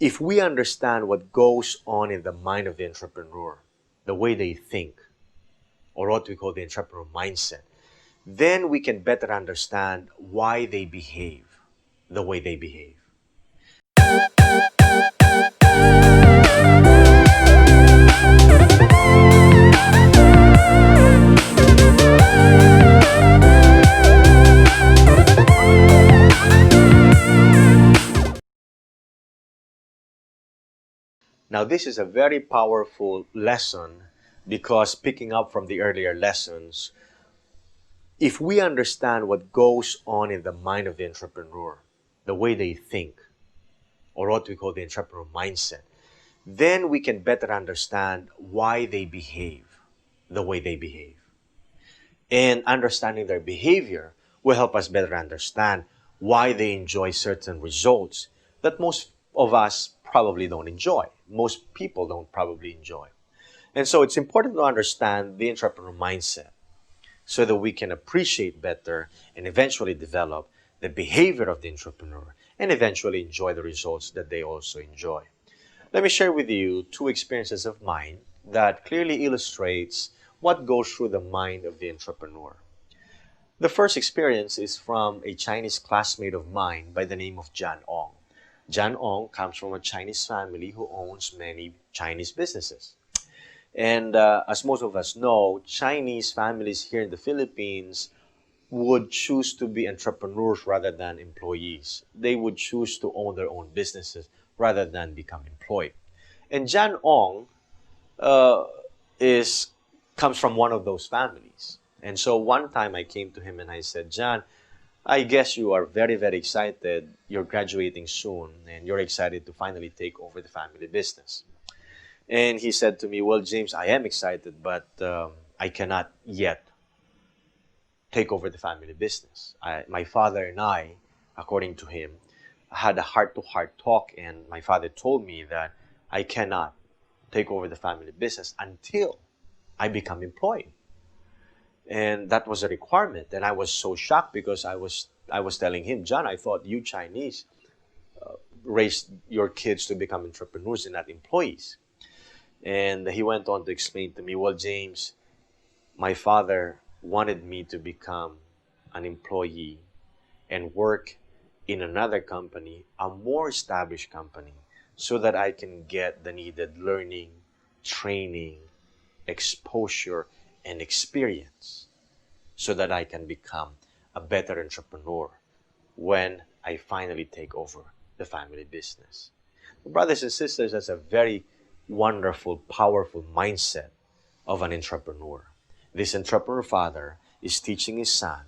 If we understand what goes on in the mind of the entrepreneur, the way they think, or what we call the entrepreneur mindset, then we can better understand why they behave the way they behave. Now, this is a very powerful lesson because picking up from the earlier lessons, if we understand what goes on in the mind of the entrepreneur, the way they think, or what we call the entrepreneur mindset, then we can better understand why they behave the way they behave. And understanding their behavior will help us better understand why they enjoy certain results that most of us probably don't enjoy. Most people don't probably enjoy. And so it's important to understand the entrepreneur mindset so that we can appreciate better and eventually develop the behavior of the entrepreneur and eventually enjoy the results that they also enjoy. Let me share with you two experiences of mine that clearly illustrates what goes through the mind of the entrepreneur. The first experience is from a Chinese classmate of mine by the name of John Ong. John Ong comes from a Chinese family who owns many Chinese businesses. And as most of us know, Chinese families here in the Philippines would choose to be entrepreneurs rather than employees. They would choose to own their own businesses rather than become employed. And John Ong uh, is comes from one of those families. And so one time I came to him and I said, John, I guess you are very, very excited. You're graduating soon and you're excited to finally take over the family business. And he said to me, well, James, I am excited, but I cannot yet take over the family business. My father and I, according to him, had a heart-to-heart talk, and my father told me that I cannot take over the family business until I become employed. And that was a requirement. And I was so shocked because I was telling him, John, I thought you Chinese raised your kids to become entrepreneurs and not employees. And he went on to explain to me, well, James, my father wanted me to become an employee and work in another company, a more established company, so that I can get the needed learning, training, exposure, and experience so that I can become a better entrepreneur when I finally take over the family business. Brothers and sisters, that's a very wonderful, powerful mindset of an entrepreneur. This entrepreneur father is teaching his son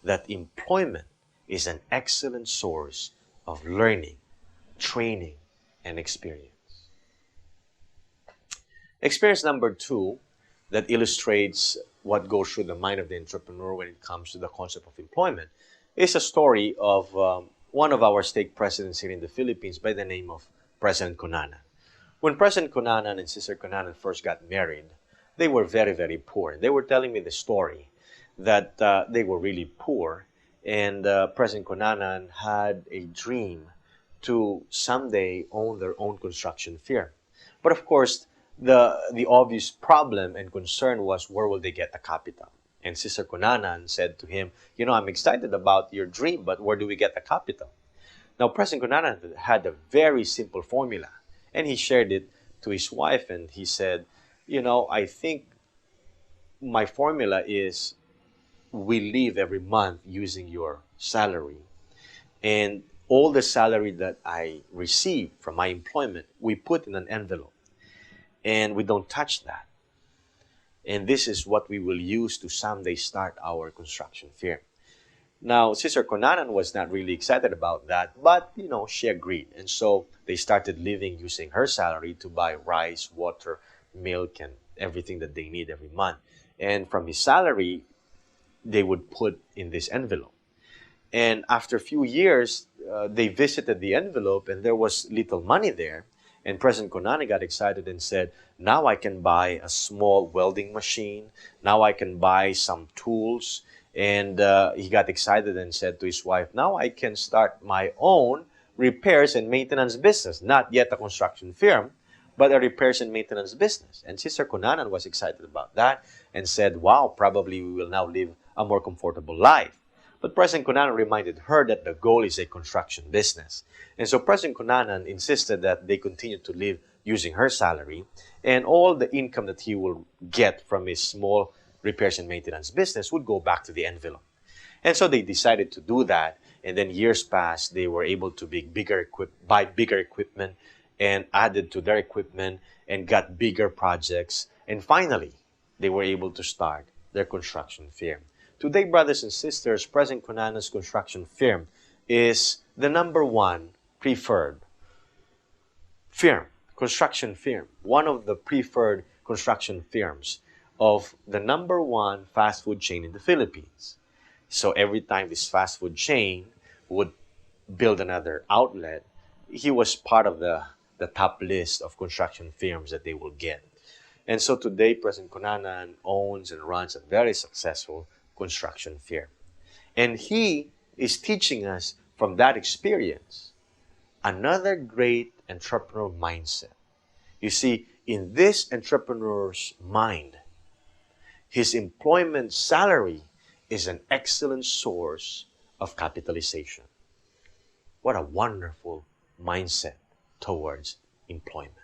that employment is an excellent source of learning, training, and experience. Experience number two that illustrates what goes through the mind of the entrepreneur when it comes to the concept of employment is a story of one of our stake presidents here in the Philippines by the name of President Cunanan. When President Cunanan and Sister Cunanan first got married, they were very, very poor. They were telling me the story that they were really poor, and President Cunanan had a dream to someday own their own construction firm. But of course, the obvious problem and concern was where will they get the capital? And Sister Cunanan said to him, you know, I'm excited about your dream, but where do we get the capital? Now, President Cunanan had a very simple formula, and he shared it to his wife, and he said, you know, I think my formula is we live every month using your salary, and all the salary that I receive from my employment, we put in an envelope, and we don't touch that. And this is what we will use to someday start our construction firm. Now, Sister Cunanan was not really excited about that, but, you know, she agreed. And so they started living using her salary to buy rice, water, milk, and everything that they need every month. And from his salary, they would put in this envelope. And after a few years, they visited the envelope and there was little money there. And President Cunanan got excited and said, now I can buy a small welding machine. Now I can buy some tools. And he got excited and said to his wife, now I can start my own repairs and maintenance business, not yet a construction firm, but a repairs and maintenance business. And Sister Kunanan was excited about that and said, wow, probably we will now live a more comfortable life. But President Kunanan reminded her that the goal is a construction business. And so President Kunanan insisted that they continue to live using her salary, and all the income that he will get from his small repairs and maintenance business would go back to the envelope. And so they decided to do that. And then years passed, they were able to buy bigger equipment and added to their equipment and got bigger projects. And finally, they were able to start their construction firm. Today, brothers and sisters, President Kunanan's construction firm is the #1 preferred firm, construction firm, one of the preferred construction firms of the #1 fast food chain in the Philippines. So every time this fast food chain would build another outlet, he was part of the top list of construction firms that they will get. And so today, President Kunanan owns and runs a very successful construction firm. And he is teaching us from that experience another great entrepreneurial mindset. You see, in this entrepreneur's mind, his employment salary is an excellent source of capitalization. What a wonderful mindset towards employment.